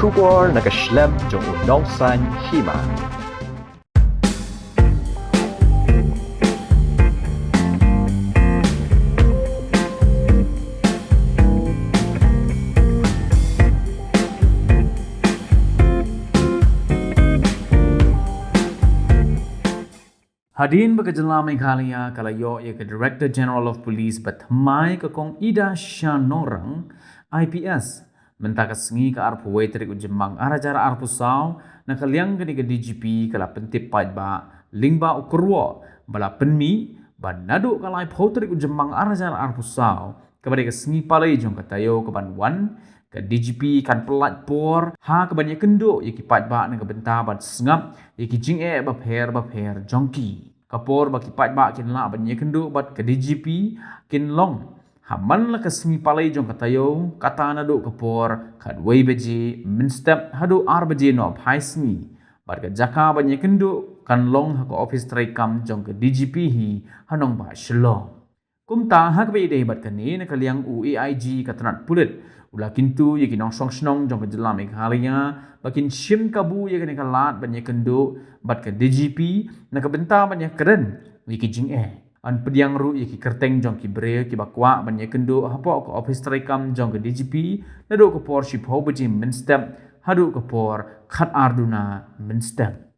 Shubor nakaslem jong unongsan hima. Hadirin bekerja Meghalaya kalayo ia ke Director General of Police batmai ke kong Ida Shanorang IPS mentaka sengi ke arpu waiteri ku jemang arajara arpu saw na kaliang ke DGP kala pentip pait ba lingba ukurwo bala penmi ba nadu kalai poteri ku jemang arajara arpu saw kepada ke sengi palai jong katayo ke banwan ke DGP kan pelat por ha ke banyak kendo yaki pait ba na ke benta ban sengap yaki jing bapher jongki kapor baki pat ba kin la ban ye kendu bat ke DGP kin long haman la kesmi palai jong katayo kata na do kapor kad wei beji min step hadu ar beji no phaisni bat ke jaka ban ye kendu kan long ha ko office trai kam jong ke DGP hi hanong ba shlo kumta hak be dei bat kani na kaliang UAIG katnat pulit ula kintu ye kinong song snong jong ke jela Meghalaya bakin shim kabu ye kene kalat ban ye kendu bat ke DGP na ke benta ban ye keren ye ki jing an pediang ru ye ki kerteng jong ki bre ki bakwa ban ye kendu hapo ko office trai kam jong ke DGP na do ko por ship ho beji min step hadu ko por khat arduna min step